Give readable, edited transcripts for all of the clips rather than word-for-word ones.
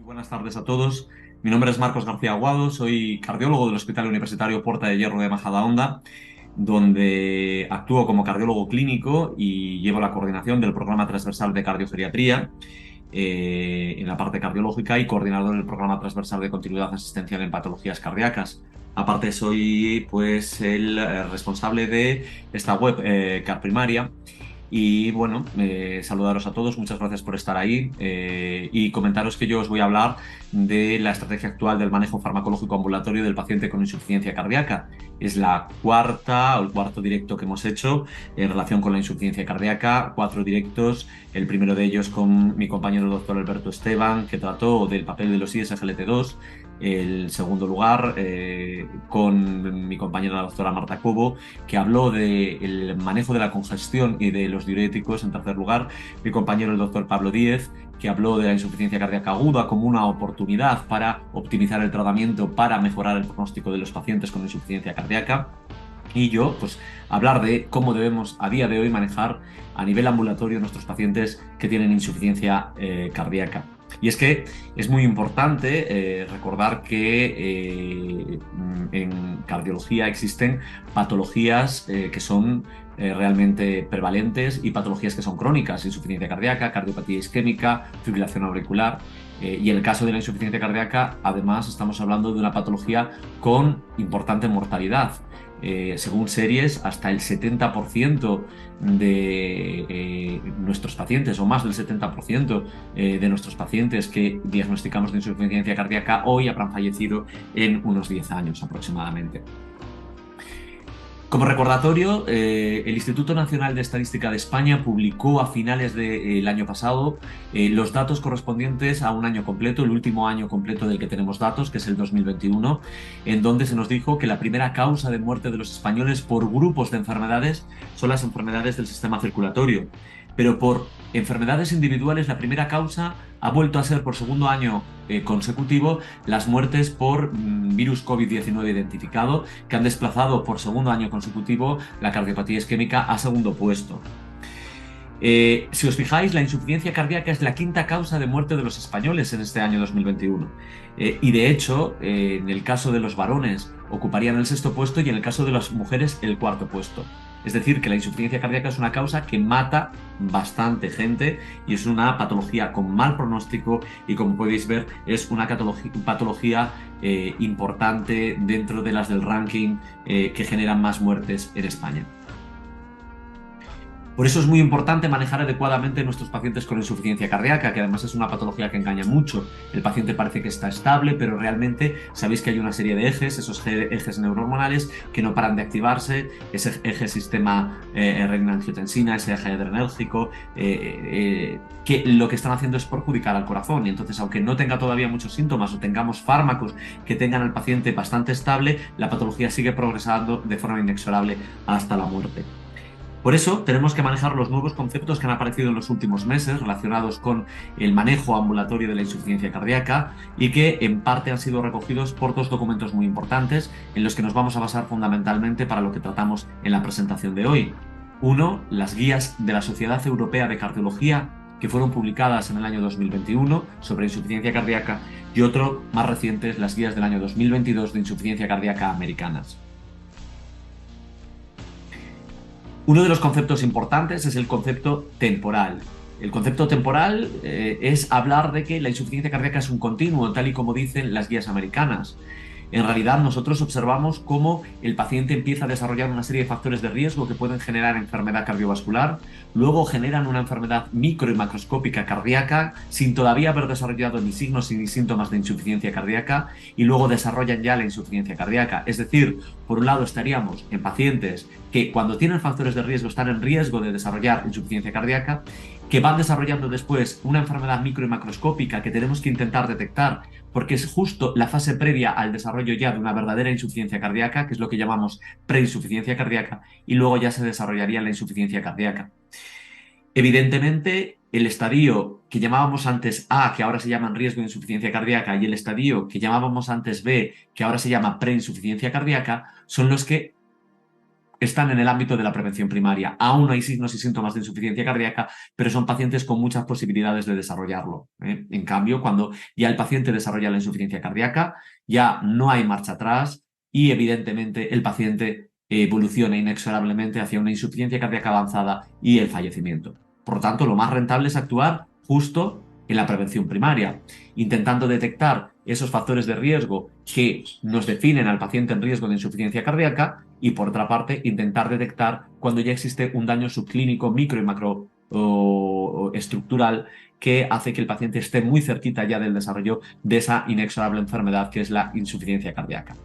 Muy buenas tardes a todos. Mi nombre es Marcos García Aguado, soy cardiólogo del Hospital Universitario Puerta de Hierro de Majadahonda, donde actúo como cardiólogo clínico y llevo la coordinación del programa transversal de cardiogeriatría en la parte cardiológica y coordinador del programa transversal de continuidad asistencial en patologías cardíacas. Aparte, soy pues el responsable de esta web CarPrimaria. Y bueno, saludaros a todos, muchas gracias por estar ahí y comentaros que yo os voy a hablar de la estrategia actual del manejo farmacológico ambulatorio del paciente con insuficiencia cardíaca. Es la cuarta o el cuarto directo que hemos hecho en relación con la insuficiencia cardíaca, 4 directos, el primero de ellos con mi compañero el doctor Alberto Esteban, que trató del papel de los ISGLT2, el segundo lugar con mi compañera la doctora Marta Cobo, que habló del manejo de la congestión y de los diuréticos. En tercer lugar, mi compañero el doctor Pablo Díez, que habló de la insuficiencia cardíaca aguda como una oportunidad para optimizar el tratamiento para mejorar el pronóstico de los pacientes con insuficiencia cardíaca. Y yo, pues, hablar de cómo debemos a día de hoy manejar a nivel ambulatorio nuestros pacientes que tienen insuficiencia cardíaca. Y es que es muy importante recordar que en cardiología existen patologías que son realmente prevalentes y patologías que son crónicas: insuficiencia cardíaca, cardiopatía isquémica, fibrilación auricular. Y en el caso de la insuficiencia cardíaca, además, estamos hablando de una patología con importante mortalidad. Según series, hasta el 70% de nuestros pacientes, o más del 70% de nuestros pacientes que diagnosticamos de insuficiencia cardíaca hoy habrán fallecido en unos 10 años aproximadamente. Como recordatorio, el Instituto Nacional de Estadística de España publicó a finales del año pasado los datos correspondientes a un año completo, el último año completo del que tenemos datos, que es el 2021, en donde se nos dijo que la primera causa de muerte de los españoles por grupos de enfermedades son las enfermedades del sistema circulatorio. Pero por enfermedades individuales, la primera causa ha vuelto a ser por segundo año consecutivo las muertes por virus COVID-19 identificado, que han desplazado por segundo año consecutivo la cardiopatía isquémica a segundo puesto. Si os fijáis, la insuficiencia cardíaca es la quinta causa de muerte de los españoles en este año 2021. Y de hecho, en el caso de los varones ocuparían el sexto puesto y en el caso de las mujeres el cuarto puesto. Es decir, que la insuficiencia cardíaca es una causa que mata bastante gente y es una patología con mal pronóstico y, como podéis ver, es una patología importante dentro de las del ranking que generan más muertes en España. Por eso es muy importante manejar adecuadamente nuestros pacientes con insuficiencia cardíaca, que además es una patología que engaña mucho. El paciente parece que está estable, pero realmente sabéis que hay una serie de ejes, esos ejes neurohormonales que no paran de activarse, ese eje sistema renina-angiotensina, ese eje adrenérgico, que lo que están haciendo es perjudicar al corazón. Y entonces, aunque no tenga todavía muchos síntomas o tengamos fármacos que tengan al paciente bastante estable, la patología sigue progresando de forma inexorable hasta la muerte. Por eso tenemos que manejar los nuevos conceptos que han aparecido en los últimos meses relacionados con el manejo ambulatorio de la insuficiencia cardíaca y que en parte han sido recogidos por 2 documentos muy importantes en los que nos vamos a basar fundamentalmente para lo que tratamos en la presentación de hoy. Uno, las guías de la Sociedad Europea de Cardiología, que fueron publicadas en el año 2021 sobre insuficiencia cardíaca, y otro, más recientes, las guías del año 2022 de insuficiencia cardíaca americanas. Uno de los conceptos importantes es el concepto temporal. El concepto temporal es hablar de que la insuficiencia cardíaca es un continuo, tal y como dicen las guías americanas. En realidad, nosotros observamos cómo el paciente empieza a desarrollar una serie de factores de riesgo que pueden generar enfermedad cardiovascular, luego generan una enfermedad micro y macroscópica cardíaca sin todavía haber desarrollado ni signos ni síntomas de insuficiencia cardíaca, y luego desarrollan ya la insuficiencia cardíaca. Es decir, por un lado estaríamos en pacientes que cuando tienen factores de riesgo están en riesgo de desarrollar insuficiencia cardíaca, que van desarrollando después una enfermedad micro y macroscópica que tenemos que intentar detectar, porque es justo la fase previa al desarrollo ya de una verdadera insuficiencia cardíaca, que es lo que llamamos preinsuficiencia cardíaca, y luego ya se desarrollaría la insuficiencia cardíaca. Evidentemente, el estadio que llamábamos antes A, que ahora se llama en riesgo de insuficiencia cardíaca, y el estadio que llamábamos antes B, que ahora se llama preinsuficiencia cardíaca, son los que están en el ámbito de la prevención primaria. Aún no hay signos y síntomas de insuficiencia cardíaca, pero son pacientes con muchas posibilidades de desarrollarlo. En cambio, cuando ya el paciente desarrolla la insuficiencia cardíaca, ya no hay marcha atrás y evidentemente el paciente evoluciona inexorablemente hacia una insuficiencia cardíaca avanzada y el fallecimiento. Por lo tanto, lo más rentable es actuar justo en la prevención primaria, intentando detectar esos factores de riesgo que nos definen al paciente en riesgo de insuficiencia cardíaca y, por otra parte, intentar detectar cuando ya existe un daño subclínico micro y macro o estructural que hace que el paciente esté muy cerquita ya del desarrollo de esa inexorable enfermedad que es la insuficiencia cardíaca.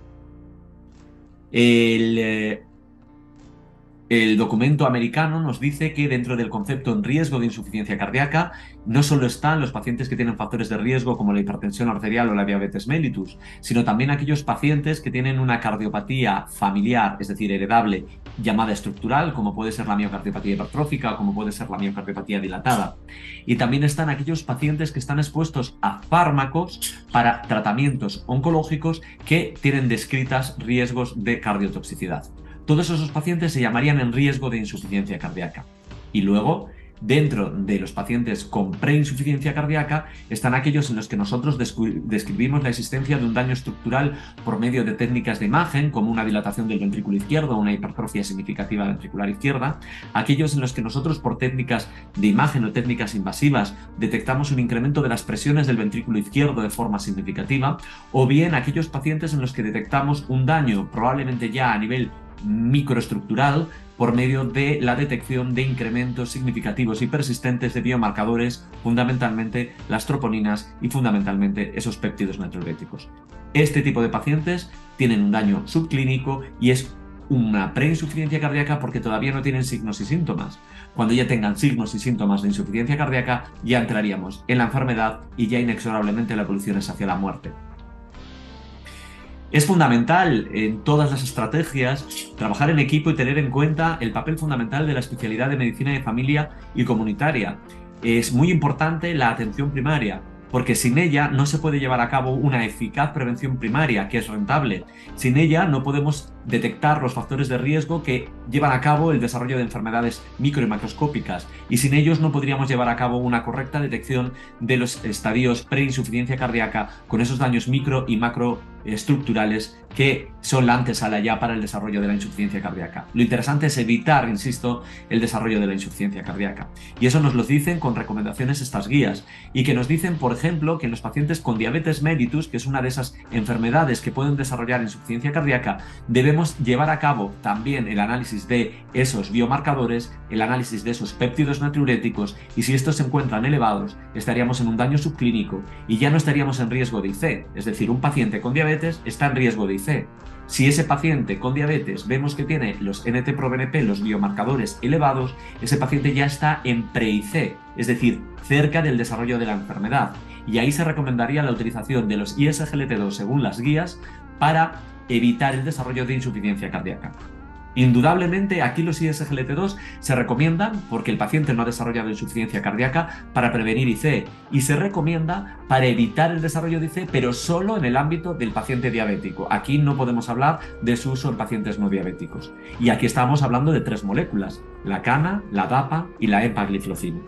El documento americano nos dice que dentro del concepto en riesgo de insuficiencia cardíaca no solo están los pacientes que tienen factores de riesgo como la hipertensión arterial o la diabetes mellitus, sino también aquellos pacientes que tienen una cardiopatía familiar, es decir, heredable, llamada estructural, como puede ser la miocardiopatía hipertrófica o como puede ser la miocardiopatía dilatada. Y también están aquellos pacientes que están expuestos a fármacos para tratamientos oncológicos que tienen descritas riesgos de cardiotoxicidad. Todos esos pacientes se llamarían en riesgo de insuficiencia cardíaca. Y luego, dentro de los pacientes con preinsuficiencia cardíaca, están aquellos en los que nosotros describimos la existencia de un daño estructural por medio de técnicas de imagen, como una dilatación del ventrículo izquierdo o una hipertrofia significativa ventricular izquierda, aquellos en los que nosotros por técnicas de imagen o técnicas invasivas detectamos un incremento de las presiones del ventrículo izquierdo de forma significativa, o bien aquellos pacientes en los que detectamos un daño probablemente ya a nivel microestructural por medio de la detección de incrementos significativos y persistentes de biomarcadores, fundamentalmente las troponinas y fundamentalmente esos péptidos natriuréticos. Este tipo de pacientes tienen un daño subclínico y es una preinsuficiencia cardíaca porque todavía no tienen signos y síntomas. Cuando ya tengan signos y síntomas de insuficiencia cardíaca, ya entraríamos en la enfermedad y ya inexorablemente la evolución es hacia la muerte. Es fundamental en todas las estrategias trabajar en equipo y tener en cuenta el papel fundamental de la especialidad de medicina de familia y comunitaria. Es muy importante la atención primaria, porque sin ella no se puede llevar a cabo una eficaz prevención primaria, que es rentable. Sin ella no podemos detectar los factores de riesgo que llevan a cabo el desarrollo de enfermedades micro y macroscópicas, y sin ellos no podríamos llevar a cabo una correcta detección de los estadios preinsuficiencia cardíaca con esos daños micro y macroestructurales que son la antesala ya para el desarrollo de la insuficiencia cardíaca. Lo interesante es evitar, insisto, el desarrollo de la insuficiencia cardíaca. Y eso nos lo dicen con recomendaciones estas guías, y que nos dicen, por ejemplo, que en los pacientes con diabetes mellitus, que es una de esas enfermedades que pueden desarrollar insuficiencia cardíaca, debemos llevar a cabo también el análisis de esos biomarcadores, el análisis de esos péptidos natriuréticos, y si estos se encuentran elevados, estaríamos en un daño subclínico y ya no estaríamos en riesgo de IC, es decir, un paciente con diabetes está en riesgo de IC. Si ese paciente con diabetes vemos que tiene los NT-proBNP, los biomarcadores elevados, ese paciente ya está en pre-IC, es decir, cerca del desarrollo de la enfermedad. Y ahí se recomendaría la utilización de los ISGLT2 según las guías para evitar el desarrollo de insuficiencia cardíaca. Indudablemente, aquí los ISGLT2 se recomiendan porque el paciente no ha desarrollado insuficiencia cardíaca para prevenir IC, y se recomienda para evitar el desarrollo de IC, pero solo en el ámbito del paciente diabético. Aquí no podemos hablar de su uso en pacientes no diabéticos. Y aquí estamos hablando de 3 moléculas, la cana, la DAPA y la empagliflozina.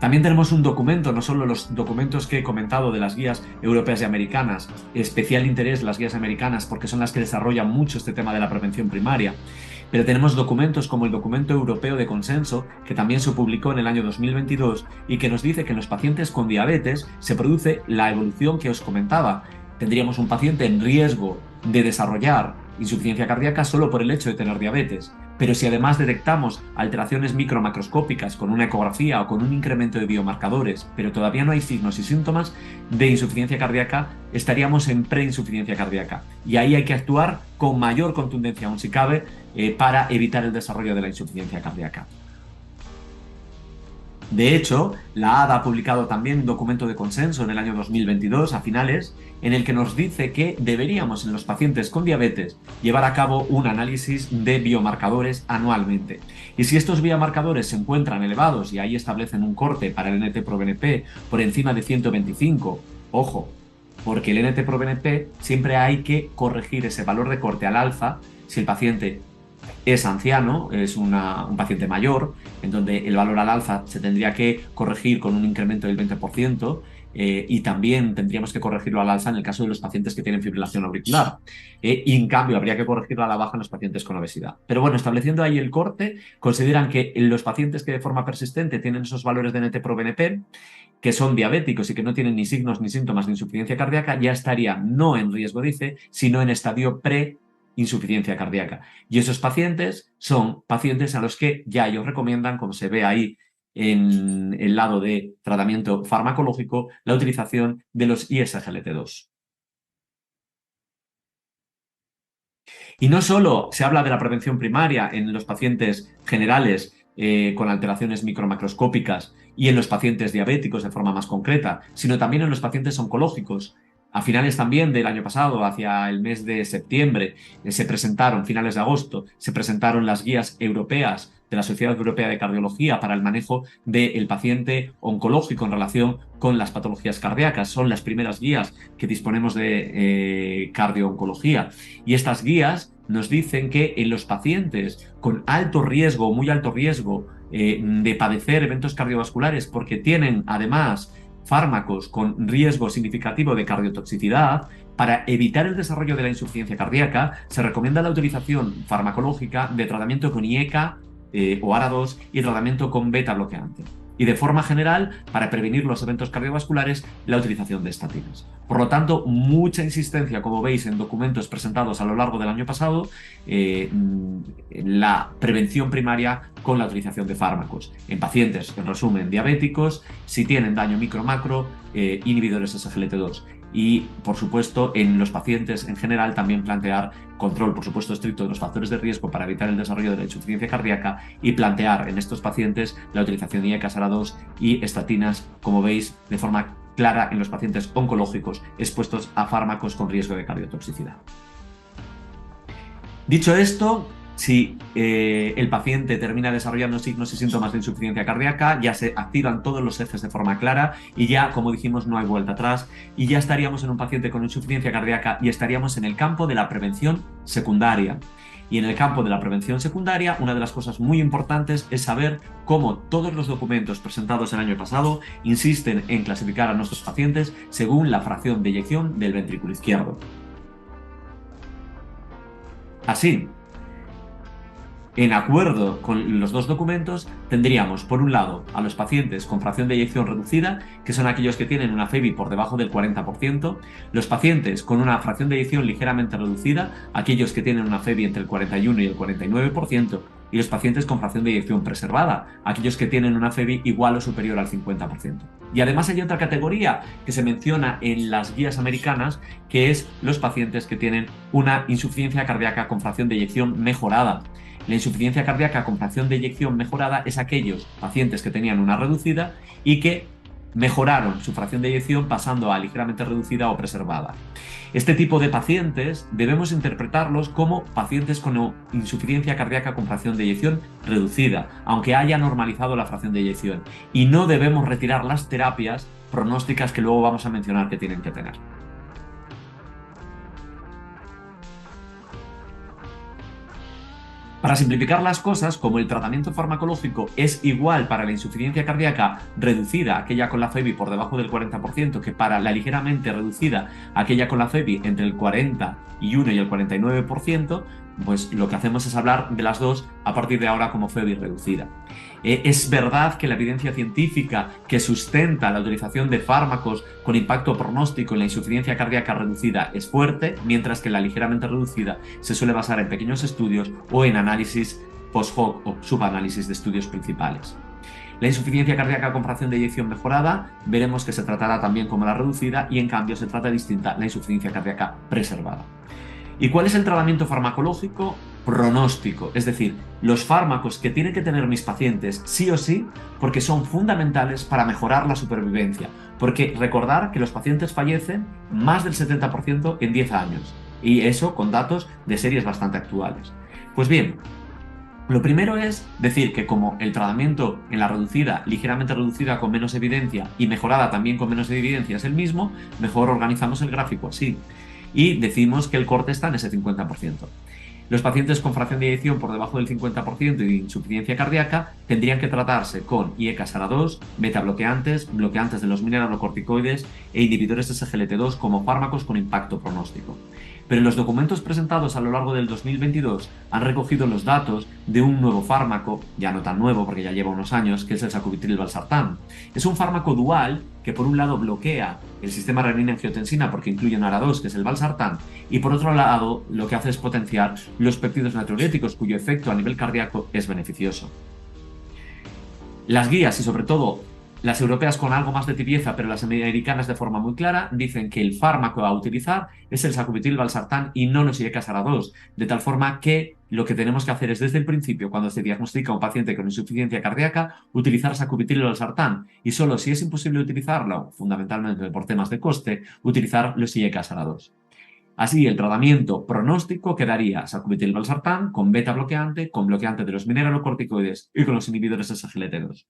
También tenemos un documento, no solo los documentos que he comentado de las guías europeas y americanas, especial interés las guías americanas porque son las que desarrollan mucho este tema de la prevención primaria, pero tenemos documentos como el documento europeo de consenso, que también se publicó en el año 2022 y que nos dice que en los pacientes con diabetes se produce la evolución que os comentaba. Tendríamos un paciente en riesgo de desarrollar insuficiencia cardíaca solo por el hecho de tener diabetes. Pero si además detectamos alteraciones micromacroscópicas con una ecografía o con un incremento de biomarcadores, pero todavía no hay signos y síntomas de insuficiencia cardíaca, estaríamos en preinsuficiencia cardíaca. Y ahí hay que actuar con mayor contundencia, aún si cabe, para evitar el desarrollo de la insuficiencia cardíaca. De hecho, la ADA ha publicado también un documento de consenso en el año 2022, a finales, en el que nos dice que deberíamos en los pacientes con diabetes llevar a cabo un análisis de biomarcadores anualmente. Y si estos biomarcadores se encuentran elevados y ahí establecen un corte para el NT-proBNP por encima de 125, ojo, porque el NT-proBNP siempre hay que corregir ese valor de corte al alza si el paciente es anciano, es un paciente mayor, en donde el valor al alza se tendría que corregir con un incremento del 20%, y también tendríamos que corregirlo al alza en el caso de los pacientes que tienen fibrilación auricular. Y en cambio habría que corregirlo a la baja en los pacientes con obesidad. Pero bueno, estableciendo ahí el corte, consideran que los pacientes que de forma persistente tienen esos valores de NT-proBNP, que son diabéticos y que no tienen ni signos ni síntomas de insuficiencia cardíaca, ya estarían no en riesgo, dice, sino en estadio pre-insuficiencia cardíaca. Y esos pacientes son pacientes a los que ya ellos recomiendan, como se ve ahí en el lado de tratamiento farmacológico, la utilización de los ISGLT2. Y no solo se habla de la prevención primaria en los pacientes generales con alteraciones micromacroscópicas y en los pacientes diabéticos de forma más concreta, sino también en los pacientes oncológicos. A finales también del año pasado, hacia el mes de septiembre, finales de agosto, se presentaron las guías europeas de la Sociedad Europea de Cardiología para el manejo del paciente oncológico en relación con las patologías cardíacas. Son las primeras guías que disponemos de cardio-oncología. Y estas guías nos dicen que en los pacientes con alto riesgo o muy alto riesgo de padecer eventos cardiovasculares porque tienen además fármacos con riesgo significativo de cardiotoxicidad, para evitar el desarrollo de la insuficiencia cardíaca, se recomienda la utilización farmacológica de tratamiento con IECA o ARA2 y tratamiento con beta bloqueante. Y de forma general, para prevenir los eventos cardiovasculares, la utilización de estatinas. Por lo tanto, mucha insistencia, como veis en documentos presentados a lo largo del año pasado, en la prevención primaria con la utilización de fármacos. En pacientes, en resumen, diabéticos, si tienen daño micro-macro, inhibidores SGLT2. Y, por supuesto, en los pacientes en general también plantear control, por supuesto, estricto de los factores de riesgo para evitar el desarrollo de la insuficiencia cardíaca y plantear en estos pacientes la utilización de IECA, ARA2 y estatinas, como veis, de forma clara en los pacientes oncológicos expuestos a fármacos con riesgo de cardiotoxicidad. Dicho esto, si el paciente termina desarrollando signos y síntomas de insuficiencia cardíaca, ya se activan todos los ejes de forma clara y ya, como dijimos, no hay vuelta atrás y ya estaríamos en un paciente con insuficiencia cardíaca y estaríamos en el campo de la prevención secundaria. Y en el campo de la prevención secundaria, una de las cosas muy importantes es saber cómo todos los documentos presentados el año pasado insisten en clasificar a nuestros pacientes según la fracción de eyección del ventrículo izquierdo. Así, en acuerdo con los dos documentos, tendríamos, por un lado, a los pacientes con fracción de eyección reducida, que son aquellos que tienen una FEBI por debajo del 40%, los pacientes con una fracción de eyección ligeramente reducida, aquellos que tienen una FEBI entre el 41 y el 49%, y los pacientes con fracción de eyección preservada, aquellos que tienen una FEBI igual o superior al 50%. Y además hay otra categoría que se menciona en las guías americanas, que es los pacientes que tienen una insuficiencia cardíaca con fracción de eyección mejorada. La insuficiencia cardíaca con fracción de eyección mejorada es aquellos pacientes que tenían una reducida y que mejoraron su fracción de eyección pasando a ligeramente reducida o preservada. Este tipo de pacientes debemos interpretarlos como pacientes con insuficiencia cardíaca con fracción de eyección reducida, aunque haya normalizado la fracción de eyección, y no debemos retirar las terapias pronósticas que luego vamos a mencionar que tienen que tener. Para simplificar las cosas, como el tratamiento farmacológico es igual para la insuficiencia cardíaca reducida, aquella con la FEBI por debajo del 40%, que para la ligeramente reducida, aquella con la FEBI entre el 41 y el 49%, pues lo que hacemos es hablar de las dos a partir de ahora como FEBI reducida. Es verdad que la evidencia científica que sustenta la utilización de fármacos con impacto pronóstico en la insuficiencia cardíaca reducida es fuerte, mientras que la ligeramente reducida se suele basar en pequeños estudios o en análisis post-hoc o subanálisis de estudios principales. La insuficiencia cardíaca con fracción de eyección mejorada veremos que se tratará también como la reducida y en cambio se trata distinta la insuficiencia cardíaca preservada. ¿Y cuál es el tratamiento farmacológico pronóstico? Es decir, los fármacos que tienen que tener mis pacientes sí o sí, porque son fundamentales para mejorar la supervivencia. Porque recordar que los pacientes fallecen más del 70% en 10 años. Y eso con datos de series bastante actuales. Pues bien, Lo primero es decir que como el tratamiento en la reducida, ligeramente reducida con menos evidencia y mejorada también con menos evidencia es el mismo, mejor organizamos el gráfico así. Y decimos que el corte está en ese 50%. Los pacientes con fracción de eyección por debajo del 50% y de insuficiencia cardíaca tendrían que tratarse con IECA-SARA2, beta-bloqueantes, bloqueantes de los mineralocorticoides e inhibidores de SGLT2 como fármacos con impacto pronóstico. Pero los documentos presentados a lo largo del 2022 han recogido los datos de un nuevo fármaco, ya no tan nuevo porque ya lleva unos años, que es el sacubitril/valsartán. Es un fármaco dual que por un lado bloquea el sistema renina-angiotensina porque incluye un ARA2, que es el valsartán, y por otro lado lo que hace es potenciar los péptidos natriuréticos, cuyo efecto a nivel cardíaco es beneficioso. Las guías y sobre todo las europeas con algo más de tibieza, pero las americanas de forma muy clara, dicen que el fármaco a utilizar es el sacubitril/valsartán y no los IECA-SARA2, de tal forma que lo que tenemos que hacer es desde el principio, cuando se diagnostica a un paciente con insuficiencia cardíaca, utilizar sacubitril/valsartán y solo si es imposible utilizarlo, fundamentalmente por temas de coste, utilizar los IECA-SARA2. Así, el tratamiento pronóstico quedaría sacubitril/valsartán con beta bloqueante, con bloqueante de los mineralocorticoides y con los inhibidores SGLT2.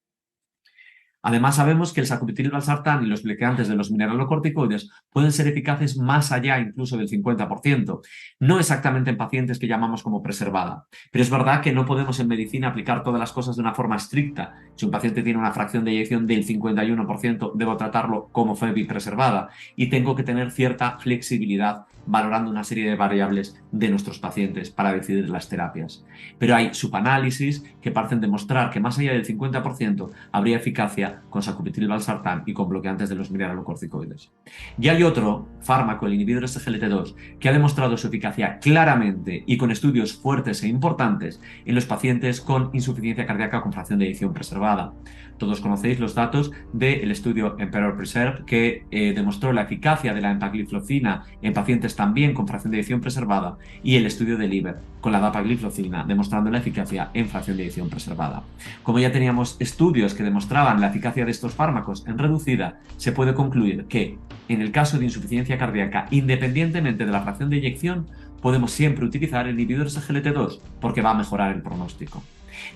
Además, sabemos que el sacubitril/valsartán y los bloqueantes de los mineralocorticoides pueden ser eficaces más allá incluso del 50%, no exactamente en pacientes que llamamos como preservada, pero es verdad que no podemos en medicina aplicar todas las cosas de una forma estricta. Si un paciente tiene una fracción de eyección del 51%, debo tratarlo como FEBI preservada y tengo que tener cierta flexibilidad valorando una serie de variables de nuestros pacientes para decidir las terapias. Pero hay subanálisis que parecen demostrar que más allá del 50% habría eficacia con sacubitril/valsartán y con bloqueantes de los mineralocorticoides. Y hay otro fármaco, el inhibidor SGLT2, que ha demostrado su eficacia claramente y con estudios fuertes e importantes en los pacientes con insuficiencia cardíaca con fracción de eyección preservada. Todos conocéis los datos del estudio Emperor Preserve que demostró la eficacia de la empagliflozina en pacientes también con fracción de eyección preservada y el estudio de Liver con la dapagliflozina demostrando la eficacia en fracción de eyección preservada. Como ya teníamos estudios que demostraban la eficacia de estos fármacos en reducida, se puede concluir que en el caso de insuficiencia cardíaca, independientemente de la fracción de eyección, podemos siempre utilizar el inhibidor SGLT2 porque va a mejorar el pronóstico.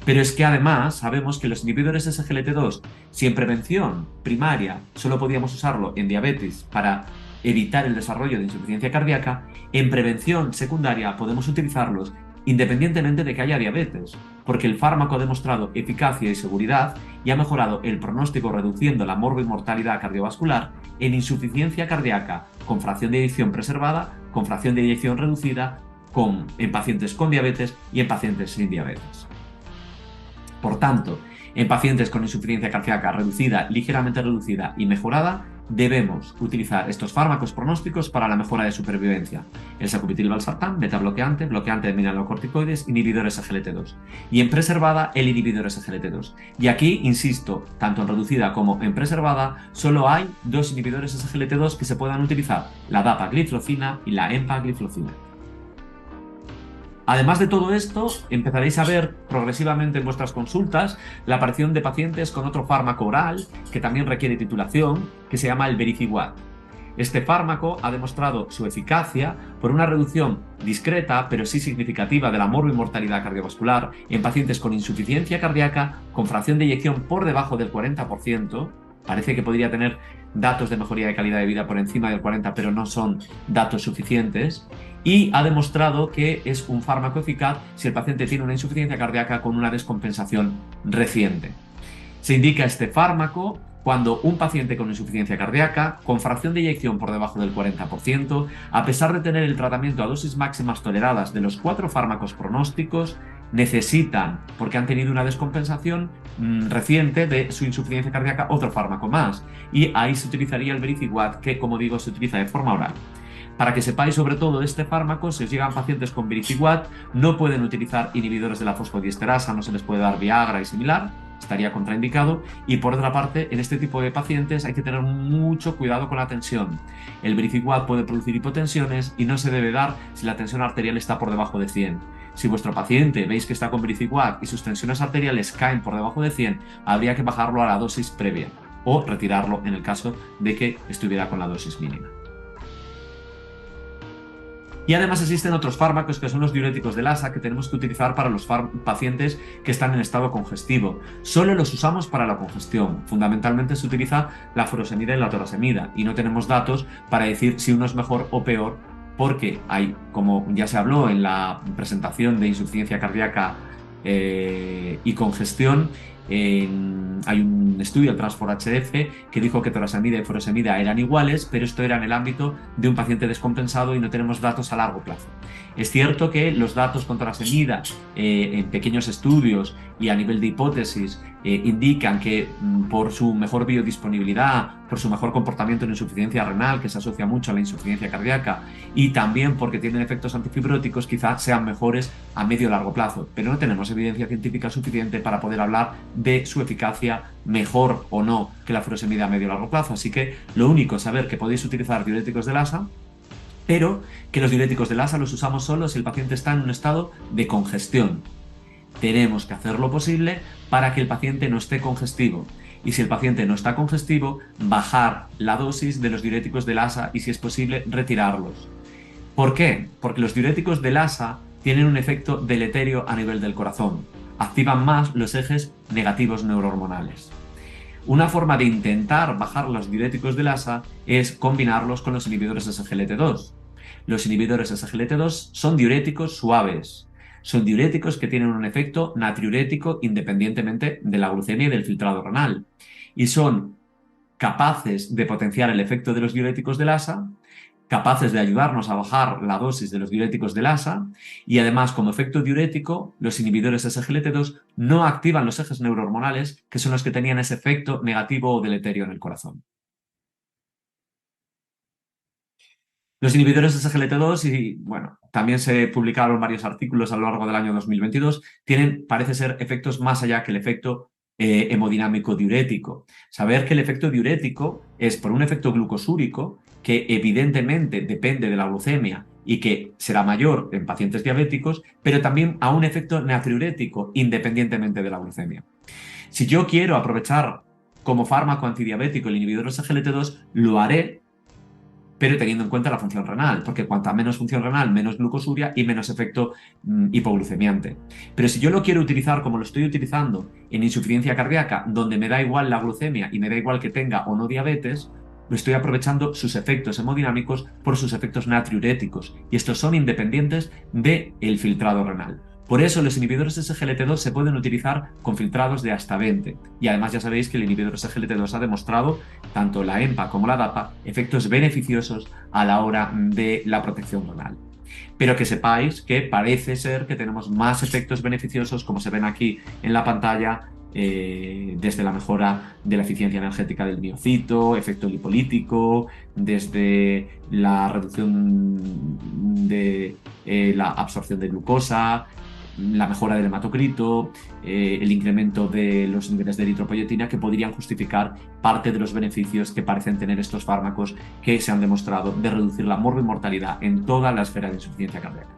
Pero es que además sabemos que los inhibidores SGLT2, si en prevención primaria solo podíamos usarlo en diabetes para evitar el desarrollo de insuficiencia cardíaca, en prevención secundaria podemos utilizarlos independientemente de que haya diabetes, porque el fármaco ha demostrado eficacia y seguridad y ha mejorado el pronóstico reduciendo la mortalidad cardiovascular en insuficiencia cardíaca con fracción de eyección preservada, con fracción de eyección reducida, en pacientes con diabetes y en pacientes sin diabetes. Por tanto, en pacientes con insuficiencia cardíaca reducida, ligeramente reducida y mejorada, debemos utilizar estos fármacos pronósticos para la mejora de supervivencia. El sacubitril/valsartán, beta-bloqueante, bloqueante de mineralocorticoides, inhibidor SGLT2. Y en preservada, el inhibidor SGLT2. Y aquí, insisto, tanto en reducida como en preservada, solo hay dos inhibidores SGLT2 que se puedan utilizar, la dapagliflozina y la empagliflozina. Además de todo esto, empezaréis a ver progresivamente en vuestras consultas la aparición de pacientes con otro fármaco oral que también requiere titulación, que se llama el Vericiguat. Este fármaco ha demostrado su eficacia por una reducción discreta, pero sí significativa, de la mortalidad cardiovascular en pacientes con insuficiencia cardíaca, con fracción de eyección por debajo del 40%. Parece que podría tener datos de mejoría de calidad de vida por encima del 40%, pero no son datos suficientes. Y ha demostrado que es un fármaco eficaz si el paciente tiene una insuficiencia cardíaca con una descompensación reciente. Se indica este fármaco cuando un paciente con insuficiencia cardíaca, con fracción de eyección por debajo del 40%, a pesar de tener el tratamiento a dosis máximas toleradas de los 4 fármacos pronósticos, necesitan, porque han tenido una descompensación reciente de su insuficiencia cardíaca, otro fármaco más. Y ahí se utilizaría el Vericiguat, que, como digo, se utiliza de forma oral. Para que sepáis sobre todo este fármaco, si os llegan pacientes con Vericiguat, no pueden utilizar inhibidores de la fosfodiesterasa, no se les puede dar Viagra y similar, estaría contraindicado. Y por otra parte, en este tipo de pacientes hay que tener mucho cuidado con la tensión. El Vericiguat puede producir hipotensiones y no se debe dar si la tensión arterial está por debajo de 100. Si vuestro paciente veis que está con Vericiguat y sus tensiones arteriales caen por debajo de 100, habría que bajarlo a la dosis previa o retirarlo en el caso de que estuviera con la dosis mínima. Y además existen otros fármacos que son los diuréticos del ASA que tenemos que utilizar para los pacientes que están en estado congestivo. Solo los usamos para la congestión. Fundamentalmente se utiliza la furosemida y la torasemida y no tenemos datos para decir si uno es mejor o peor, porque hay, como ya se habló en la presentación de insuficiencia cardíaca y congestión, hay un estudio, el Transfor-HF, que dijo que torasemida y furosemida eran iguales, pero esto era en el ámbito de un paciente descompensado y no tenemos datos a largo plazo. Es cierto que los datos con torasemida en pequeños estudios y a nivel de hipótesis indican que por su mejor biodisponibilidad, por su mejor comportamiento en insuficiencia renal, que se asocia mucho a la insuficiencia cardíaca, y también porque tienen efectos antifibróticos, quizás sean mejores a medio o largo plazo, pero no tenemos evidencia científica suficiente para poder hablar de su eficacia mejor o no que la furosemida a medio o largo plazo. Así que lo único es saber que podéis utilizar diuréticos del ASA, pero que los diuréticos del ASA los usamos solo si el paciente está en un estado de congestión. Tenemos que hacer lo posible para que el paciente no esté congestivo. Y si el paciente no está congestivo, bajar la dosis de los diuréticos del ASA y, si es posible, retirarlos. ¿Por qué? Porque los diuréticos del ASA tienen un efecto deleterio a nivel del corazón. Activan más los ejes negativos neurohormonales. Una forma de intentar bajar los diuréticos del ASA es combinarlos con los inhibidores SGLT2. Los inhibidores SGLT2 son diuréticos suaves. Son diuréticos que tienen un efecto natriurético independientemente de la glucemia y del filtrado renal. Y son capaces de potenciar el efecto de los diuréticos del ASA, capaces de ayudarnos a bajar la dosis de los diuréticos del ASA, y además, como efecto diurético, los inhibidores SGLT2 no activan los ejes neurohormonales, que son los que tenían ese efecto negativo o deleterio en el corazón. Los inhibidores SGLT2, y bueno, también se publicaron varios artículos a lo largo del año 2022, tienen, parece ser, efectos más allá que el efecto hemodinámico diurético. Saber que el efecto diurético es por un efecto glucosúrico que evidentemente depende de la glucemia y que será mayor en pacientes diabéticos, pero también a un efecto natriurético independientemente de la glucemia. Si yo quiero aprovechar como fármaco antidiabético el inhibidor SGLT2, lo haré, pero teniendo en cuenta la función renal, porque cuanta menos función renal, menos glucosuria y menos efecto hipoglucemiante. Pero si yo lo quiero utilizar como lo estoy utilizando en insuficiencia cardíaca, donde me da igual la glucemia y me da igual que tenga o no diabetes, lo estoy aprovechando sus efectos hemodinámicos por sus efectos natriuréticos, y estos son independientes del filtrado renal. Por eso los inhibidores SGLT2 se pueden utilizar con filtrados de hasta 20. Y además ya sabéis que el inhibidor SGLT2 ha demostrado, tanto la EMPA como la DAPA, efectos beneficiosos a la hora de la protección renal. Pero que sepáis que parece ser que tenemos más efectos beneficiosos, como se ven aquí en la pantalla, desde la mejora de la eficiencia energética del miocito, efecto lipolítico, desde la reducción de la absorción de glucosa, la mejora del hematocrito, el incremento de los niveles de eritropoyetina, que podrían justificar parte de los beneficios que parecen tener estos fármacos que se han demostrado de reducir la morbimortalidad en toda la esfera de insuficiencia cardíaca.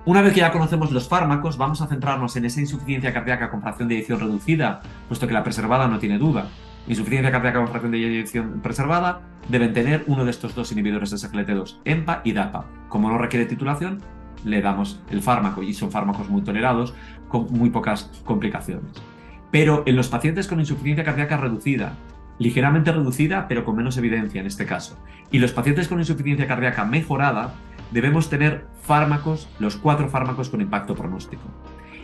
Una vez que ya conocemos los fármacos, vamos a centrarnos en esa insuficiencia cardíaca con fracción de eyección reducida, puesto que la preservada no tiene duda. Insuficiencia cardíaca con fracción de eyección preservada deben tener uno de estos dos inhibidores SGLT2, EMPA y DAPA. Como no requiere titulación, le damos el fármaco, y son fármacos muy tolerados, con muy pocas complicaciones. Pero en los pacientes con insuficiencia cardíaca reducida, ligeramente reducida, pero con menos evidencia en este caso, y los pacientes con insuficiencia cardíaca mejorada, debemos tener fármacos, los 4 fármacos con impacto pronóstico.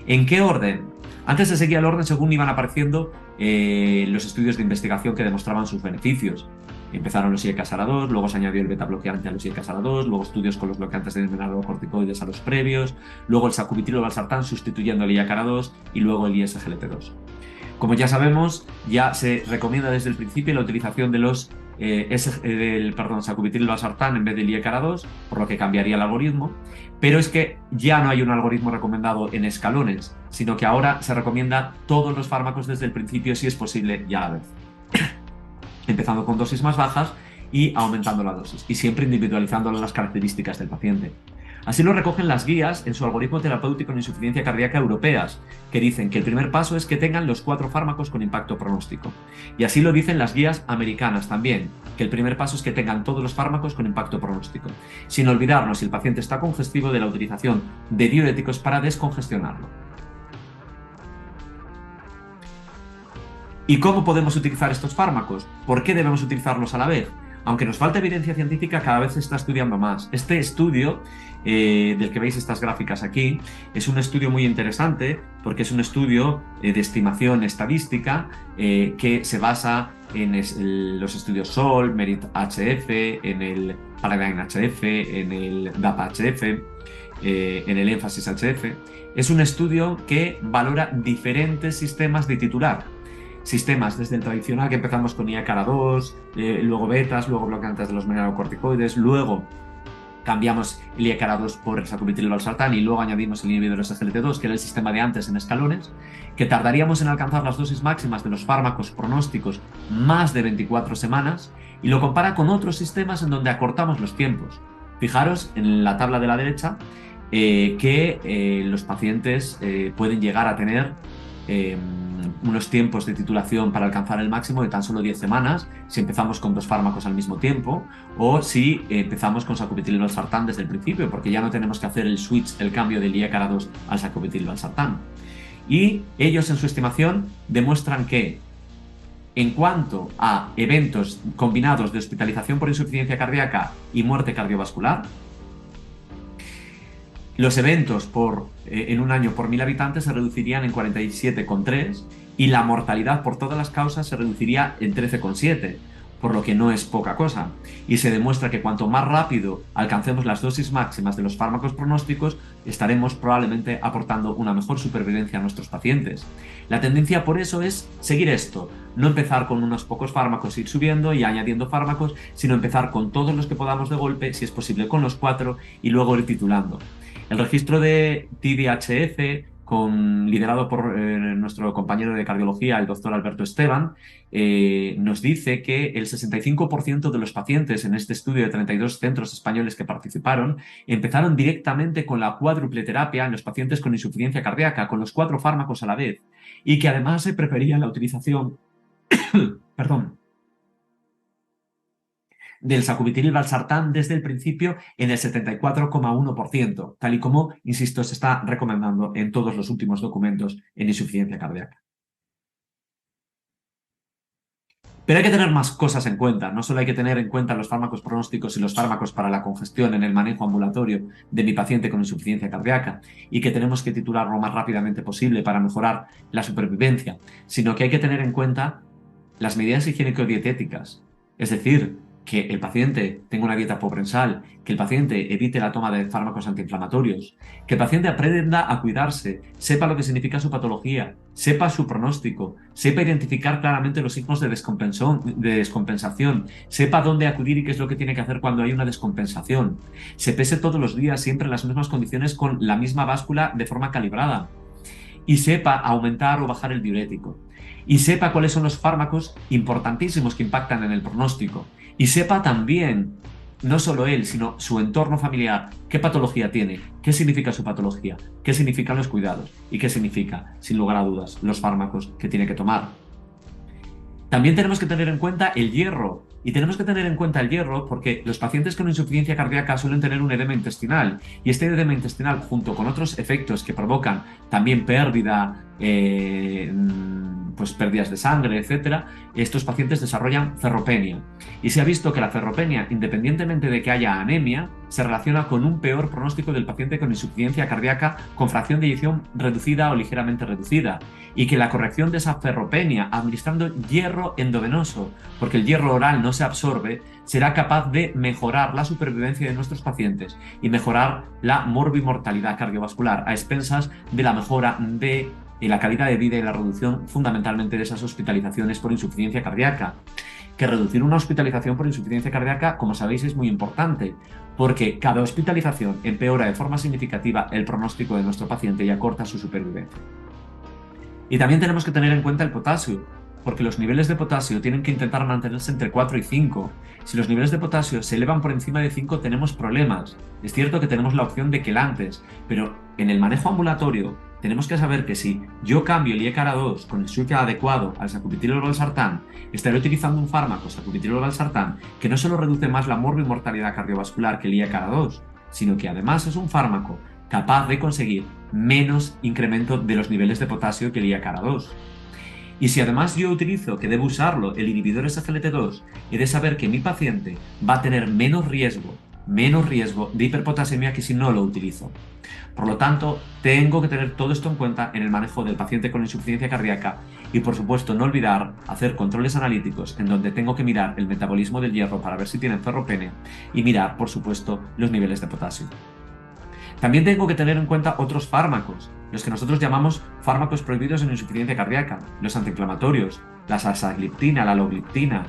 ¿En qué orden? Antes se seguía el orden según iban apareciendo los estudios de investigación que demostraban sus beneficios. Empezaron los IECASARA2, luego se añadió el beta-bloqueante a los IECASARA2, luego estudios con los bloqueantes de mineralocorticoides a los previos, luego el sacubitril/valsartán sustituyendo el IECARA2 y luego el ISGLT2. Como ya sabemos, ya se recomienda desde el principio la utilización de los sacubitril/valsartán en vez del IECARA2, por lo que cambiaría el algoritmo, pero es que ya no hay un algoritmo recomendado en escalones, sino que ahora se recomienda todos los fármacos desde el principio, si es posible, ya a la vez. Empezando con dosis más bajas y aumentando la dosis, y siempre individualizando las características del paciente. Así lo recogen las guías en su algoritmo terapéutico en insuficiencia cardíaca europeas, que dicen que el primer paso es que tengan los 4 fármacos con impacto pronóstico. Y así lo dicen las guías americanas también, que el primer paso es que tengan todos los fármacos con impacto pronóstico. Sin olvidarnos, si el paciente está congestivo, de la utilización de diuréticos para descongestionarlo. ¿Y cómo podemos utilizar estos fármacos? ¿Por qué debemos utilizarlos a la vez? Aunque nos falta evidencia científica, cada vez se está estudiando más. Este estudio, del que veis estas gráficas aquí, es un estudio muy interesante porque es un estudio de estimación estadística que se basa en los estudios SOL, MERIT-HF, en el Paradigm-HF, en el DAPA-HF, en el énfasis-HF. Es un estudio que valora diferentes sistemas de titular. Sistemas desde el tradicional, que empezamos con IACARA2, luego betas, luego bloqueantes de los mineralocorticoides, luego cambiamos el IACARA2 por el sacubitril/valsartán y luego añadimos el inhibidor SGLT2, que era el sistema de antes en escalones, que tardaríamos en alcanzar las dosis máximas de los fármacos pronósticos más de 24 semanas, y lo compara con otros sistemas en donde acortamos los tiempos. Fijaros en la tabla de la derecha que los pacientes pueden llegar a tener unos tiempos de titulación para alcanzar el máximo de tan solo 10 semanas si empezamos con 2 fármacos al mismo tiempo, o si empezamos con sacubitril/valsartán desde el principio, porque ya no tenemos que hacer el switch, el cambio del IACARA2 al sacubitril/valsartán. Y ellos en su estimación demuestran que en cuanto a eventos combinados de hospitalización por insuficiencia cardíaca y muerte cardiovascular, los eventos en un año por 1000 habitantes se reducirían en 47,3 y la mortalidad por todas las causas se reduciría en 13,7, por lo que no es poca cosa. Y se demuestra que cuanto más rápido alcancemos las dosis máximas de los fármacos pronósticos, estaremos probablemente aportando una mejor supervivencia a nuestros pacientes. La tendencia por eso es seguir esto, no empezar con unos pocos fármacos, ir subiendo y añadiendo fármacos, sino empezar con todos los que podamos de golpe, si es posible con los 4, y luego ir titulando. El registro de TDHF, liderado por nuestro compañero de cardiología, el doctor Alberto Esteban, nos dice que el 65% de los pacientes en este estudio de 32 centros españoles que participaron empezaron directamente con la cuádruple terapia en los pacientes con insuficiencia cardíaca, con los 4 fármacos a la vez, y que además se prefería la utilización del sacubitril/valsartán desde el principio en el 74,1%, tal y como, insisto, se está recomendando en todos los últimos documentos en insuficiencia cardíaca. Pero hay que tener más cosas en cuenta. No solo hay que tener en cuenta los fármacos pronósticos y los fármacos para la congestión en el manejo ambulatorio de mi paciente con insuficiencia cardíaca y que tenemos que titular lo más rápidamente posible para mejorar la supervivencia, sino que hay que tener en cuenta las medidas higiénico-dietéticas. Es decir, que el paciente tenga una dieta pobre en sal, que el paciente evite la toma de fármacos antiinflamatorios, que el paciente aprenda a cuidarse, sepa lo que significa su patología, sepa su pronóstico, sepa identificar claramente los signos de descompensación, sepa dónde acudir y qué es lo que tiene que hacer cuando hay una descompensación, se pese todos los días siempre en las mismas condiciones con la misma báscula de forma calibrada y sepa aumentar o bajar el diurético. Y sepa cuáles son los fármacos importantísimos que impactan en el pronóstico. Y sepa también, no solo él, sino su entorno familiar, qué patología tiene, qué significa su patología, qué significan los cuidados y qué significa, sin lugar a dudas, los fármacos que tiene que tomar. También tenemos que tener en cuenta el hierro. Y tenemos que tener en cuenta el hierro porque los pacientes con insuficiencia cardíaca suelen tener un edema intestinal. Y este edema intestinal, junto con otros efectos que provocan también pérdida, pues pérdidas de sangre, etc., estos pacientes desarrollan ferropenia. Y se ha visto que la ferropenia, independientemente de que haya anemia, se relaciona con un peor pronóstico del paciente con insuficiencia cardíaca con fracción de eyección reducida o ligeramente reducida. Y que la corrección de esa ferropenia administrando hierro endovenoso, porque el hierro oral no se absorbe, será capaz de mejorar la supervivencia de nuestros pacientes y mejorar la morbimortalidad cardiovascular a expensas de la mejora de la calidad de vida y la reducción fundamentalmente de esas hospitalizaciones por insuficiencia cardíaca. Que reducir una hospitalización por insuficiencia cardíaca, como sabéis, es muy importante, porque cada hospitalización empeora de forma significativa el pronóstico de nuestro paciente y acorta su supervivencia. Y también tenemos que tener en cuenta el potasio. porque los niveles de potasio tienen que intentar mantenerse entre 4 y 5. Si los niveles de potasio se elevan por encima de 5, tenemos problemas. Es cierto que tenemos la opción de quelantes, pero en el manejo ambulatorio tenemos que saber que si yo cambio el IECARA-2 con el switch adecuado al sacubitril/valsartán, estaré utilizando un fármaco, sacubitril/valsartán, que no solo reduce más la mortalidad cardiovascular que el IECARA-2, sino que además es un fármaco capaz de conseguir menos incremento de los niveles de potasio que el IECARA-2. Y si además yo utilizo, que debo usarlo, el inhibidor SGLT2, he de saber que mi paciente va a tener menos riesgo de hiperpotasemia que si no lo utilizo. Por lo tanto, tengo que tener todo esto en cuenta en el manejo del paciente con insuficiencia cardíaca y, por supuesto, no olvidar hacer controles analíticos en donde tengo que mirar el metabolismo del hierro para ver si tienen ferropenia y mirar, por supuesto, los niveles de potasio. También tengo que tener en cuenta otros fármacos, los que nosotros llamamos fármacos prohibidos en insuficiencia cardíaca, los antiinflamatorios, la saxagliptina, la alogliptina,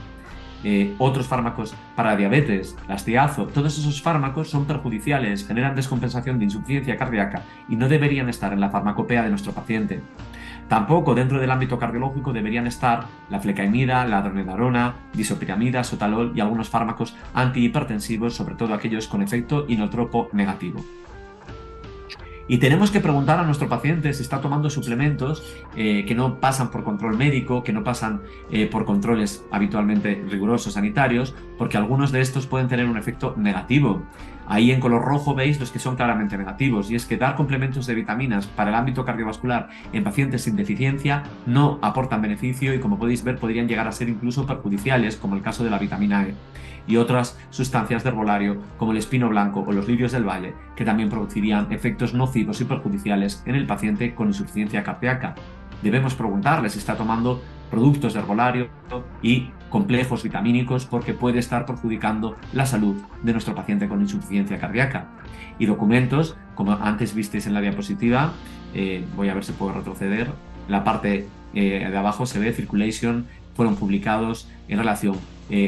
otros fármacos para diabetes, las thiazo. Todos esos fármacos son perjudiciales, generan descompensación de insuficiencia cardíaca y no deberían estar en la farmacopea de nuestro paciente. Tampoco dentro del ámbito cardiológico deberían estar la flecaimida, la dronedarona, disopiramida, sotalol y algunos fármacos antihipertensivos, sobre todo aquellos con efecto inotropo negativo. Y tenemos que preguntar a nuestro paciente si está tomando suplementos que no pasan por control médico, que no pasan por controles habitualmente rigurosos sanitarios, porque algunos de estos pueden tener un efecto negativo. Ahí en color rojo veis los que son claramente negativos, y es que dar complementos de vitaminas para el ámbito cardiovascular en pacientes sin deficiencia no aportan beneficio y, como podéis ver, podrían llegar a ser incluso perjudiciales, como el caso de la vitamina E y otras sustancias de herbolario como el espino blanco o los lirios del valle, que también producirían efectos nocivos y perjudiciales en el paciente con insuficiencia cardíaca. Debemos preguntarle si está tomando productos de herbolario y complejos vitamínicos, porque puede estar perjudicando la salud de nuestro paciente con insuficiencia cardíaca. Y documentos, como antes visteis en la diapositiva, voy a ver si puedo retroceder, la parte de abajo se ve Circulation, fueron publicados en relación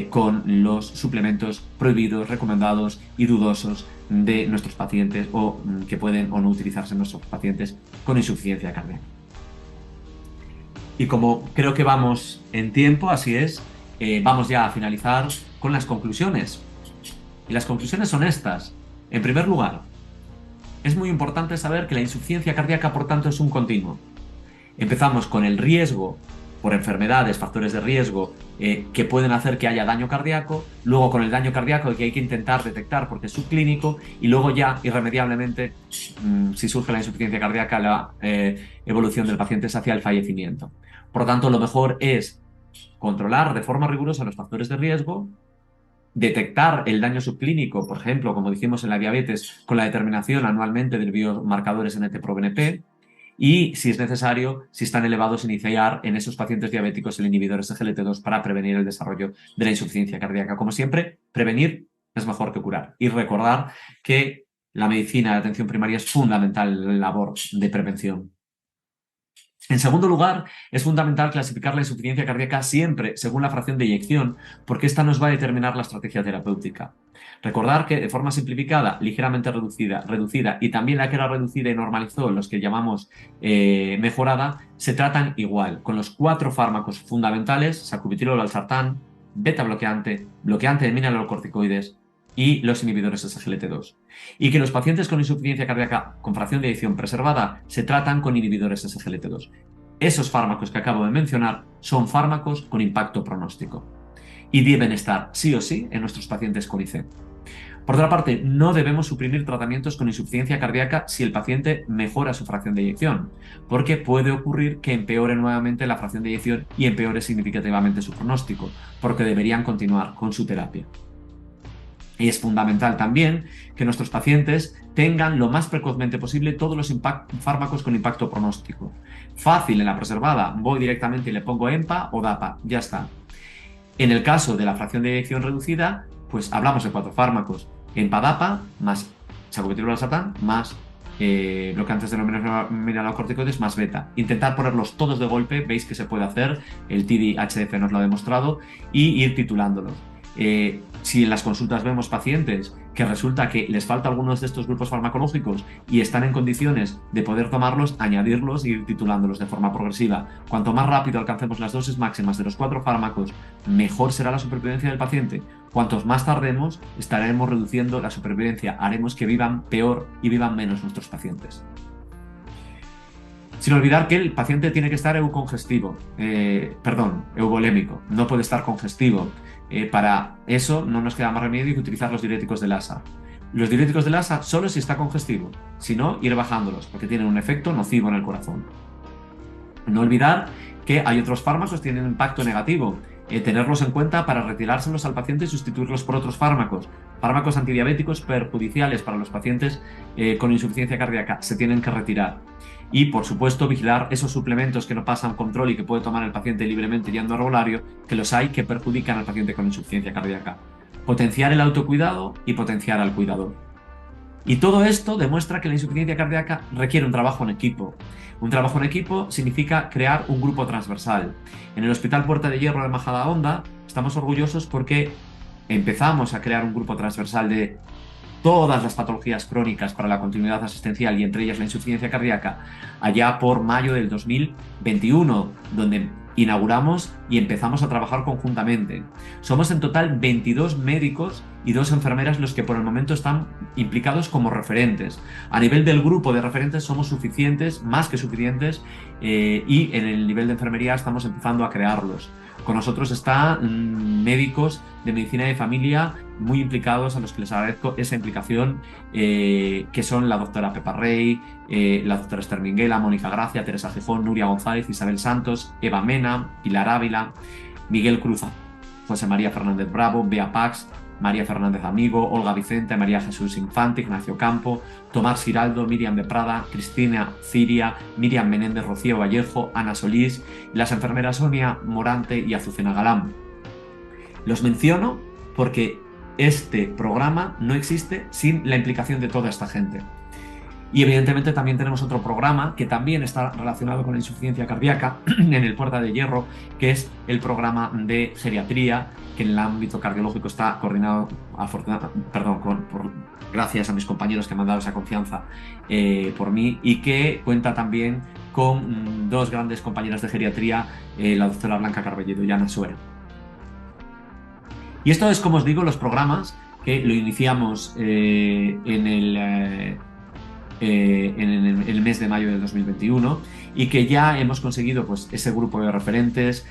con los suplementos prohibidos, recomendados y dudosos de nuestros pacientes o que pueden o no utilizarse en nuestros pacientes con insuficiencia cardíaca. Y como creo que vamos en tiempo, así es, vamos ya a finalizar con las conclusiones. Y las conclusiones son estas. En primer lugar, es muy importante saber que la insuficiencia cardíaca, por tanto, es un continuo. Empezamos con el riesgo por enfermedades, factores de riesgo que pueden hacer que haya daño cardíaco, luego con el daño cardíaco que hay que intentar detectar porque es subclínico, y luego ya irremediablemente, si surge la insuficiencia cardíaca, la evolución del paciente es hacia el fallecimiento. Por lo tanto, lo mejor es controlar de forma rigurosa los factores de riesgo, detectar el daño subclínico, por ejemplo, como dijimos en la diabetes, con la determinación anualmente del biomarcadores NT-proBNP, y, si es necesario, si están elevados, iniciar en esos pacientes diabéticos el inhibidor SGLT2 para prevenir el desarrollo de la insuficiencia cardíaca. Como siempre, prevenir es mejor que curar. Y recordar que la medicina de atención primaria es fundamental en la labor de prevención. En segundo lugar, es fundamental clasificar la insuficiencia cardíaca siempre según la fracción de eyección, porque esta nos va a determinar la estrategia terapéutica. Recordar que de forma simplificada, ligeramente reducida y también la que era reducida y normalizó, los que llamamos mejorada, se tratan igual, con los 4 fármacos fundamentales: sacubitril, valsartán, beta bloqueante, bloqueante de mineralocorticoides y los inhibidores SGLT2. Y que los pacientes con insuficiencia cardíaca con fracción de eyección preservada se tratan con inhibidores SGLT2. Esos fármacos que acabo de mencionar son fármacos con impacto pronóstico y deben estar sí o sí en nuestros pacientes con IC. Por otra parte, no debemos suprimir tratamientos con insuficiencia cardíaca si el paciente mejora su fracción de eyección, porque puede ocurrir que empeore nuevamente la fracción de eyección y empeore significativamente su pronóstico, porque deberían continuar con su terapia. Y es fundamental también que nuestros pacientes tengan lo más precozmente posible todos los fármacos con impacto pronóstico. Fácil en la preservada, voy directamente y le pongo EMPA o DAPA, ya está. En el caso de la fracción de eyección reducida, pues hablamos de 4 fármacos: EMPA-DAPA más sacubitril/valsartán más bloqueantes de mineralocorticoides más beta. Intentar ponerlos todos de golpe, veis que se puede hacer, el TIDI-HF nos lo ha demostrado, y ir titulándolos. Si en las consultas vemos pacientes que resulta que les falta algunos de estos grupos farmacológicos y están en condiciones de poder tomarlos, añadirlos e ir titulándolos de forma progresiva. Cuanto más rápido alcancemos las dosis máximas de los 4 fármacos, mejor será la supervivencia del paciente. Cuantos más tardemos, estaremos reduciendo la supervivencia, haremos que vivan peor y vivan menos nuestros pacientes. Sin olvidar que el paciente tiene que estar euvolémico, no puede estar congestivo. Para eso no nos queda más remedio que utilizar los diuréticos del ASA. Los diuréticos del ASA solo si está congestivo, si no, ir bajándolos, porque tienen un efecto nocivo en el corazón. No olvidar que hay otros fármacos que tienen un impacto negativo. Tenerlos en cuenta para retirárselos al paciente y sustituirlos por otros fármacos. Fármacos antidiabéticos perjudiciales para los pacientes con insuficiencia cardíaca se tienen que retirar. Y, por supuesto, vigilar esos suplementos que no pasan control y que puede tomar el paciente libremente yendo a herbolario, que los hay que perjudican al paciente con insuficiencia cardíaca. Potenciar el autocuidado y potenciar al cuidador. Y todo esto demuestra que la insuficiencia cardíaca requiere un trabajo en equipo. Un trabajo en equipo significa crear un grupo transversal. En el Hospital Puerta de Hierro de Majadahonda estamos orgullosos porque empezamos a crear un grupo transversal de todas las patologías crónicas para la continuidad asistencial y entre ellas la insuficiencia cardíaca allá por mayo del 2021, donde inauguramos y empezamos a trabajar conjuntamente. Somos en total 22 médicos y 2 enfermeras los que por el momento están implicados como referentes. A nivel del grupo de referentes somos suficientes, más que suficientes, y en el nivel de enfermería estamos empezando a crearlos. Con nosotros están médicos de medicina de familia muy implicados, a los que les agradezco esa implicación, que son la doctora Pepa Rey, la doctora Esther Minguela, Mónica Gracia, Teresa Gijón, Nuria González, Isabel Santos, Eva Mena, Pilar Ávila, Miguel Cruz, José María Fernández Bravo, Bea Pax, María Fernández Amigo, Olga Vicente, María Jesús Infante, Ignacio Campo, Tomás Giraldo, Miriam de Prada, Cristina Ciria, Miriam Menéndez, Rocío Vallejo, Ana Solís y las enfermeras Sonia Morante y Azucena Galán. Los menciono porque este programa no existe sin la implicación de toda esta gente. Y evidentemente también tenemos otro programa que también está relacionado con la insuficiencia cardíaca en el Puerta de Hierro, que es el programa de geriatría, que en el ámbito cardiológico está coordinado, gracias a mis compañeros que me han dado esa confianza por mí, y que cuenta también con 2 grandes compañeras de geriatría, la doctora Blanca Carbelledo y Ana Suera. Y esto es, como os digo, los programas que lo iniciamos en el mes de mayo del 2021 y que ya hemos conseguido pues, ese grupo de referentes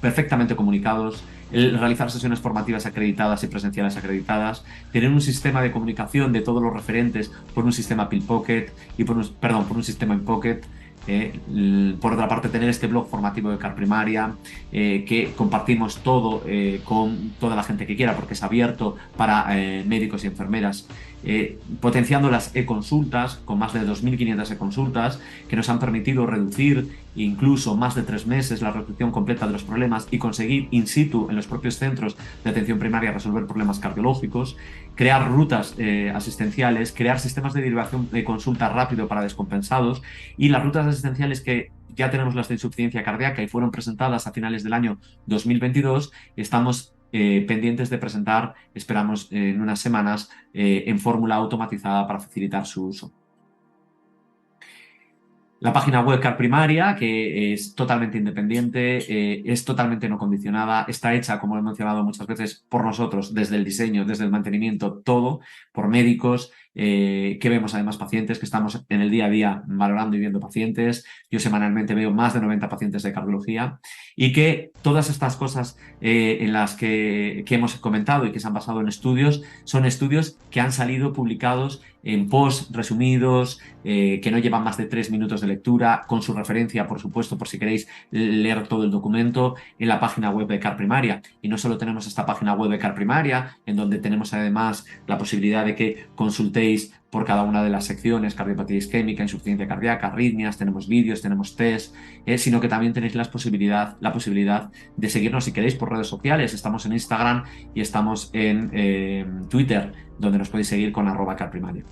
perfectamente comunicados, el realizar sesiones formativas acreditadas y presenciales acreditadas, tener un sistema de comunicación de todos los referentes por un sistema Pillpocket y por un sistema InPocket. Por otra parte, tener este blog formativo de CarPrimaria, que compartimos todo con toda la gente que quiera, porque es abierto para médicos y enfermeras, potenciando las e-consultas, con más de 2.500 e-consultas, que nos han permitido reducir incluso más de 3 meses la resolución completa de los problemas y conseguir in situ en los propios centros de atención primaria resolver problemas cardiológicos, crear rutas asistenciales, crear sistemas de derivación de consulta rápido para descompensados, y las rutas asistenciales que ya tenemos las de insuficiencia cardíaca y fueron presentadas a finales del año 2022, estamos pendientes de presentar, esperamos en unas semanas, en fórmula automatizada para facilitar su uso. La página web CarPrimaria, que es totalmente independiente, es totalmente no condicionada, está hecha, como he mencionado muchas veces, por nosotros, desde el diseño, desde el mantenimiento, todo, por médicos, que vemos además pacientes, que estamos en el día a día valorando y viendo pacientes. Yo semanalmente veo más de 90 pacientes de cardiología, y que todas estas cosas en las que hemos comentado y que se han basado en estudios, son estudios que han salido publicados en post resumidos, que no llevan más de 3 minutos de lectura, con su referencia, por supuesto, por si queréis leer todo el documento, en la página web de CarPrimaria. Y no solo tenemos esta página web de CarPrimaria, en donde tenemos además la posibilidad de que consultéis por cada una de las secciones: cardiopatía isquémica, insuficiencia cardíaca, arritmias, tenemos vídeos, tenemos test, sino que también tenéis la posibilidad de seguirnos si queréis por redes sociales. Estamos en Instagram y estamos en Twitter, donde nos podéis seguir con @CarPrimaria.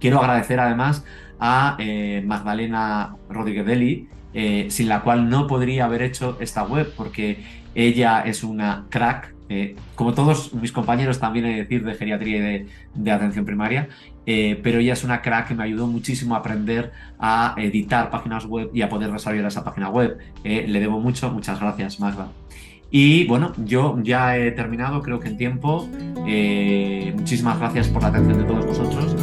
Quiero agradecer además a Magdalena Rodríguez Deli, sin la cual no podría haber hecho esta web, porque Ella es una crack, como todos mis compañeros también he de decir de geriatría y de atención primaria, pero ella es una crack que me ayudó muchísimo a aprender a editar páginas web y a poder desarrollar esa página web. Le debo mucho, muchas gracias, Magda. Y bueno, yo ya he terminado, creo que en tiempo. Muchísimas gracias por la atención de todos vosotros.